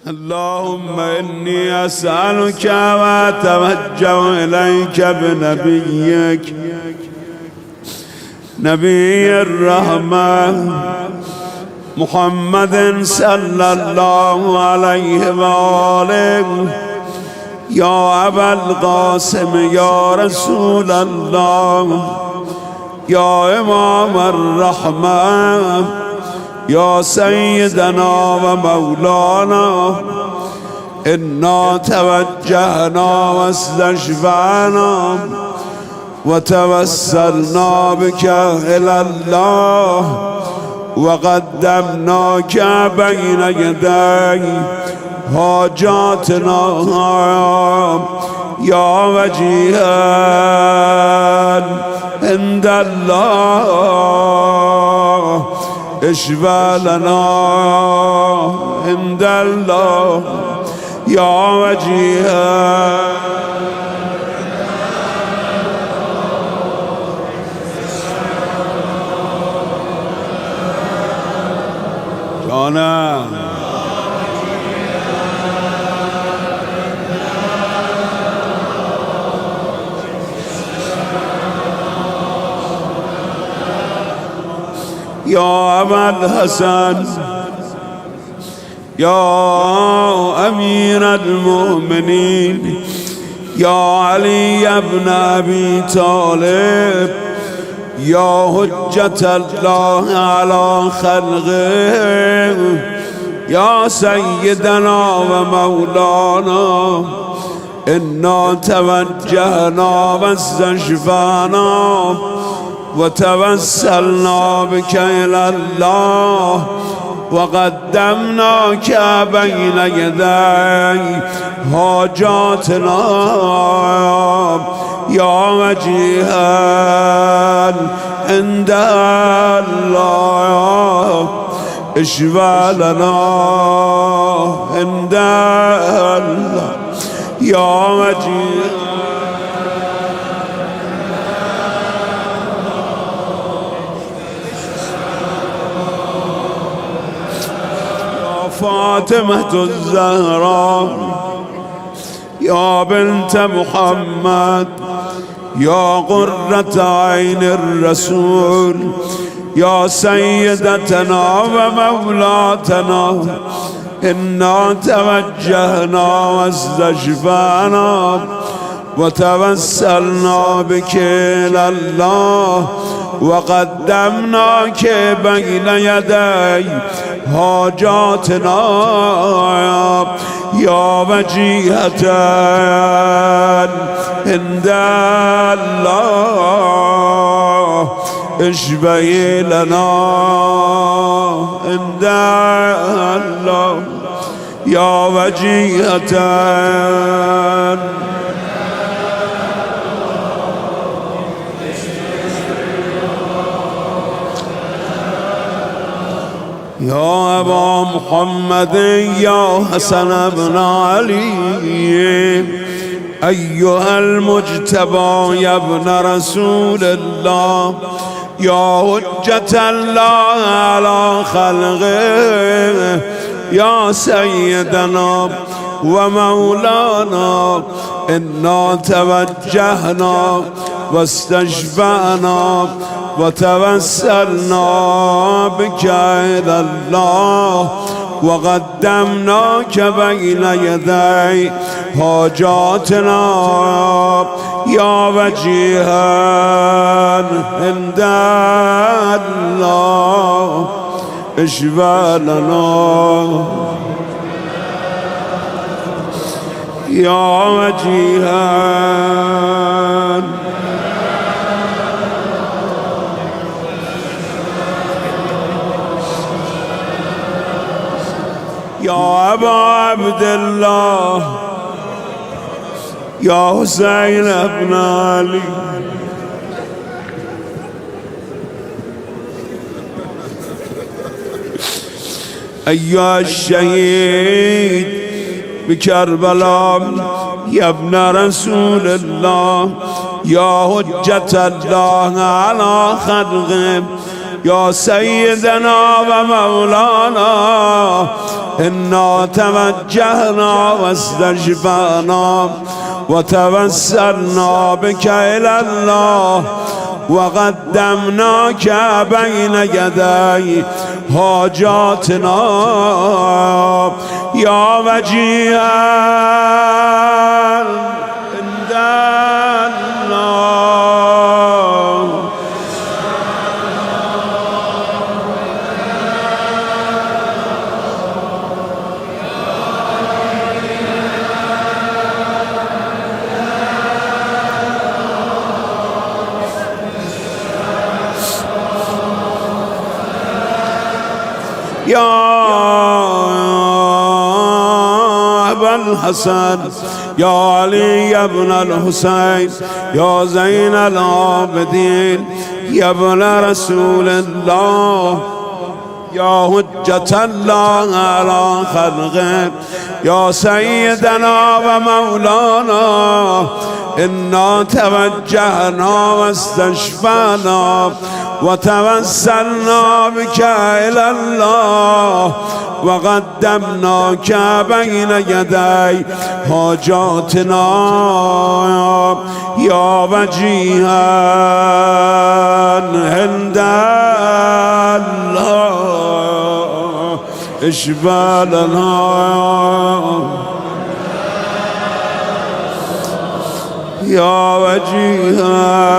اللهم إني أسألك وأتوجه إليك بنبيك نبي الرحمة محمد صلى الله عليه وآله يا أبا القاسم يا رسول الله يا إمام الرحمة يا سيدنا ومولانا إنا توجهنا واستشفعنا وتوسلنا بك إلى الله وقدمناك بين يدي حاجاتنا يا وجيها عند الله اشفى لنا عند الله يا وجيها جانا يا أبا الحسن يا أمير المؤمنين يا علي بن أبي طالب يا حجة الله على خلقه يا سيدنا ومولانا إنا توجهنا واستشفعنا وتوسلنا بك إلى الله وقدمناك بين يدي حاجاتنا يا وجيها عند الله اشفى لنا عند الله يا وجيها فاطمة الزهراء يا بنت محمد يا قرة عين الرسول يا سيدتنا ومولاتنا إنا توجهنا واستشفعنا وتوسلنا بك إلى الله وقدمناك بين يدي حاجاتنا يا وجيهة عند الله اشفعي لنا عند الله يا وجيهة يا أبا محمد يا حسن بن علي أيها المجتبى يا ابن رسول الله يا حجة الله على خلقه يا سيدنا ومولانا إنا توجهنا واستشفعنا وتوسلنا بك إلى الله وقدمناك بين يدي حاجاتنا يا وجيها عند الله اشفى لنا يا وجيها يا أبا عبد الله يا حسين بن علي أيها الشهيد بكربلاء يا ابن رسول الله يا حجة الله على خلقه يا سيدنا ومولانا إنا توجهنا واستشفعنا وتوسلنا بك إلى الله وقدمناك بين يدي حاجاتنا يا وجيها عند الله. يا أبا الحسن يا علي ابن الحسين يا زين العابدين يا ابن رسول الله يا حجة الله على خلقه يا سيدنا ومولانا إنا توجهنا واستشفعنا وتوسلنا بك إلى الله وقدمناك بين يدي حاجاتنا يا وجيها عند الله اشفع لنا يا وجيها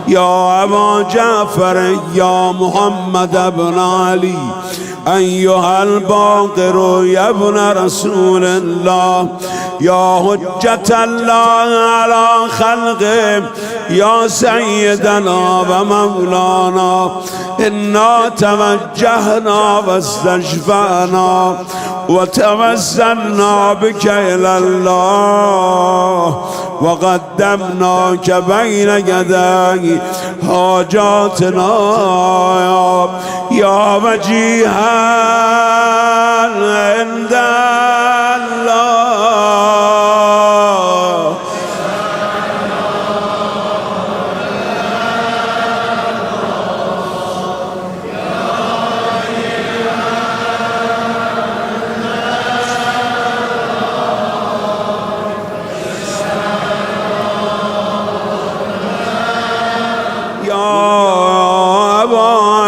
يا أبا جعفر يا محمد بن علي أيها الباقر يا ابن رسول الله يا حجة الله على خلقه يا سيدنا ومولانا إنا توجهنا واستشفعنا وتوسلنا بك إلى الله وقدمناك بين يدي حاجاتنا يا وجيها عند الله.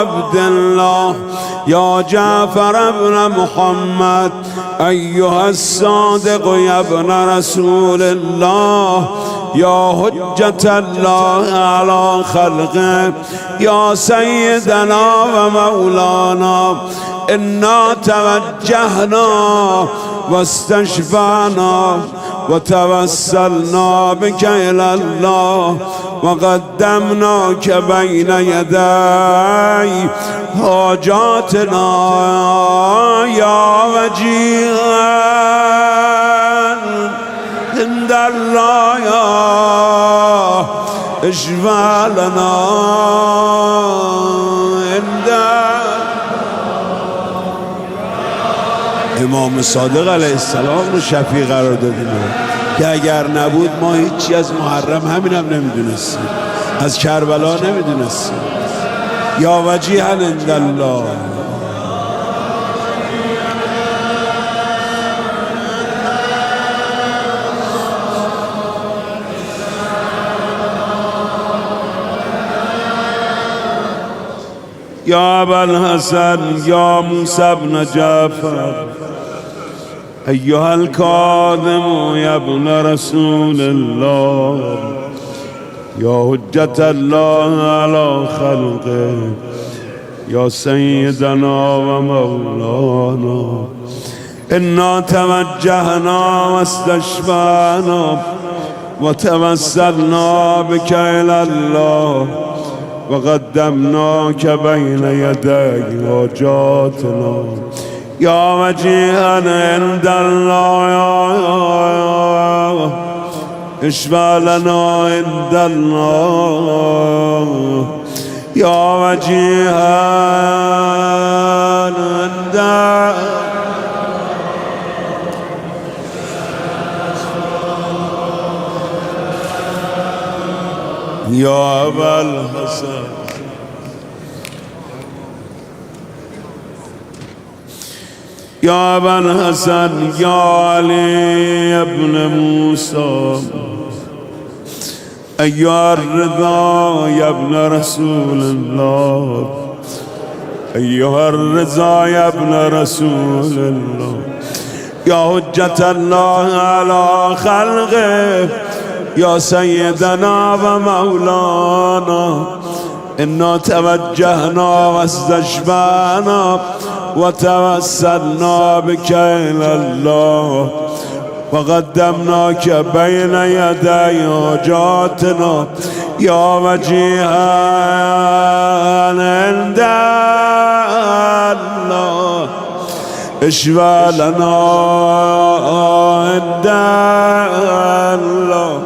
عبد الله يا جعفر ابن محمد أيها الصادق يا ابن رسول الله يا حجة الله على خلقه يا سيدنا ومولانا إنا توجهنا واستشفعنا وتوسلنا بك إلى الله وقدمناك بين يدي حاجاتنا يا وجيها عند الله يا اشفع لنا عند امام صادق علیه السلام رو شفیع قرار دادیم که اگر نبود ما هیچی از محرم همینم نمیدونستیم، از کربلا نمیدونستیم. یا وجیها عند الله. یا ابا الحسن یا موسی بن جعفر أيها الكاظم يا ابن رسول الله يا حجة الله على خلقه يا سيدنا ومولانا إنا توجهنا واستشفعنا وتوسلنا بك إلى الله وقدمناك بين يدي حاجاتنا يا وجيها عند الله اشفع لنا عند الله يا وجيها عند يا أبا الحسن يا أبا الحسن يا علي يا ابن موسى أيها الرضا يا ابن رسول الله أيها الرضا يا ابن رسول الله يا حجة الله على خلقه يا سيدنا ومولانا إنا توجهنا واستشفعنا وتوسلنا بك إلى الله وقدمناك بين يدي حاجاتنا يا وجيها عند الله اشفع لنا عند الله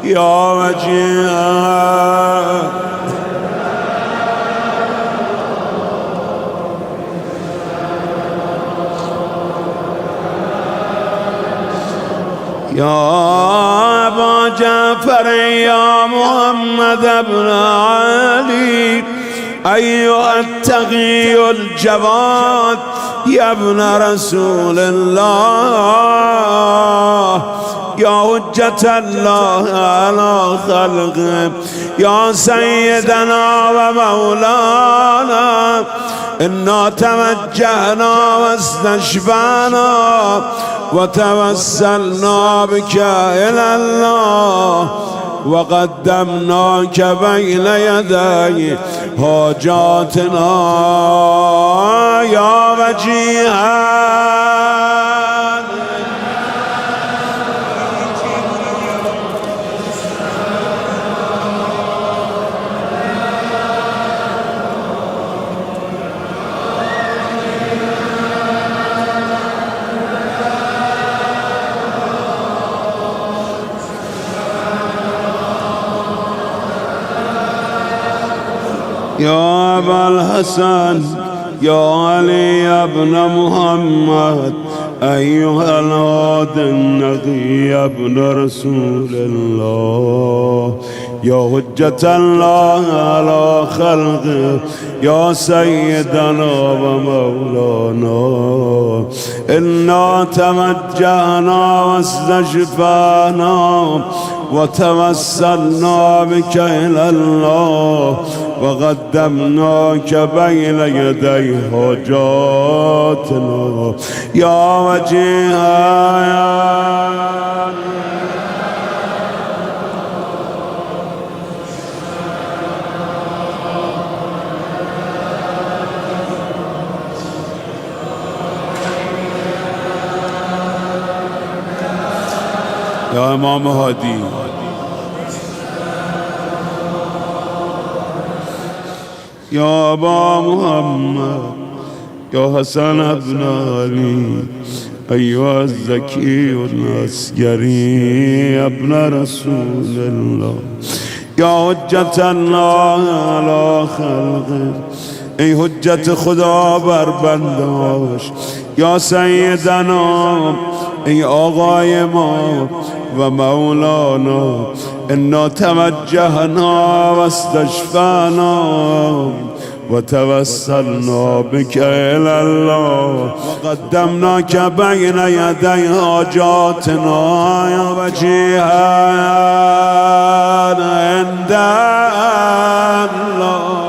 يا وجيها يا أبا جعفر يا محمد بن علي أيها التقي الجواد يا ابن رسول الله يا حجة الله على خلقه يا سيدنا ومولانا إنا توجهنا واستشفعنا وتوسلنا بك إلى الله وقدمناك بين يدي حاجاتنا يا وجيها يا أبا الحسن يا علي يا ابن محمد أيها الهادي النقي يا ابن رسول الله يا حجة الله على خلقه يا سيدنا ومولانا إنا توجهنا واستشفعنا وتوسلنا بك إلى الله وقدمناك بين يدي حاجاتنا يا وجيها يا إمام هادي يا أبا محمد يا حسن بن علي أيها الزكي العسكري يا ابن رسول الله يا حجة الله على خلقه ای حجت خدا بر بنداش یا سیدنا ای آقای ما و مولانا انا توجهنا واستشفعنا وتوسلنا بك إلى الله وقدمناك بين يدي حاجاتنا يا وجيها عند الله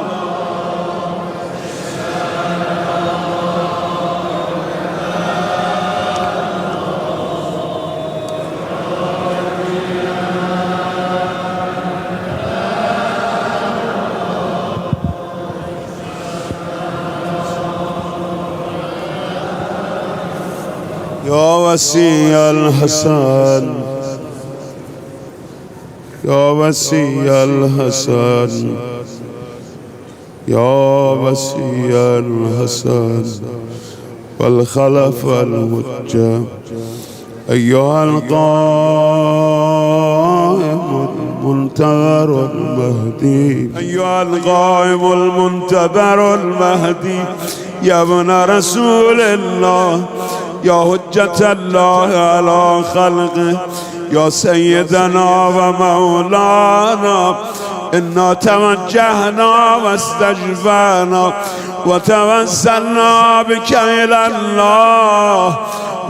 يا وسي الحسن يا وسي الحسن يا وسي الحسن والخلف الحجة أيها القائم المنتظر المهدي أيها القائم المنتظر المهدي يا ابن رسول الله يا حجة الله على خلقه يا سيدنا ومولانا إنا توجهنا واستجبنا وتوسلنا بك إلى الله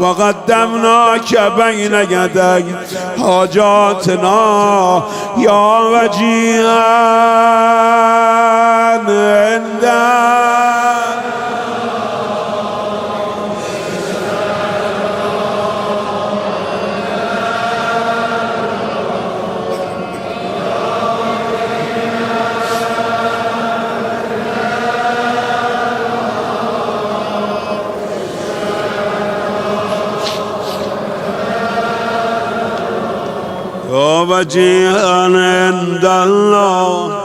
وقدمناك بين يدي حاجاتنا يا وجيها عندك. وجيها عند الله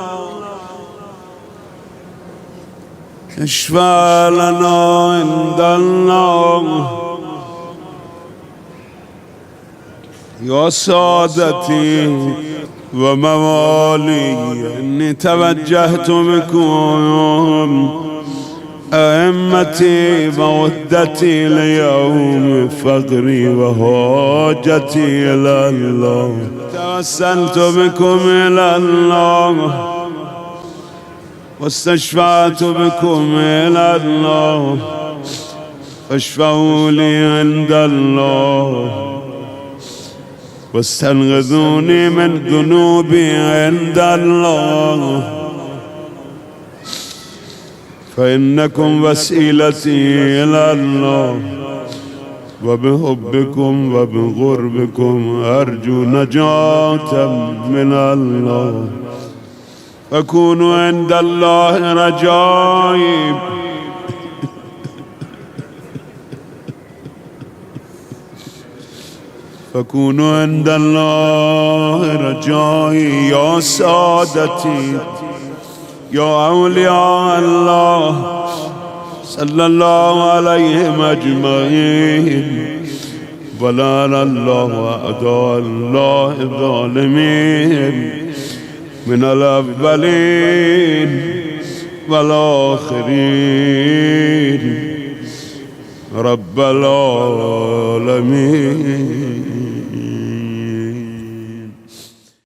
اشفع لنا عند الله يا سادتي وموالي إني توجهت بكم أئمتي مودتي ليوم فقري وحاجتي إلى الله توسلت بكم إلى الله واستشفعت بكم إلى الله فاشفعوا لي عند الله واستنقذوني من ذنوبي عند الله فإنكم وسيلتي إلى الله وبحبكم وبقربكم أرجو نجاة من الله فكونوا عند الله رجائي فكونوا عند الله رجائي يا سادتي يا أولياء الله صلى الله عليهم أجمعين ولعن الله أعداء الله الظالمين من الأولين والآخرين رب العالمين.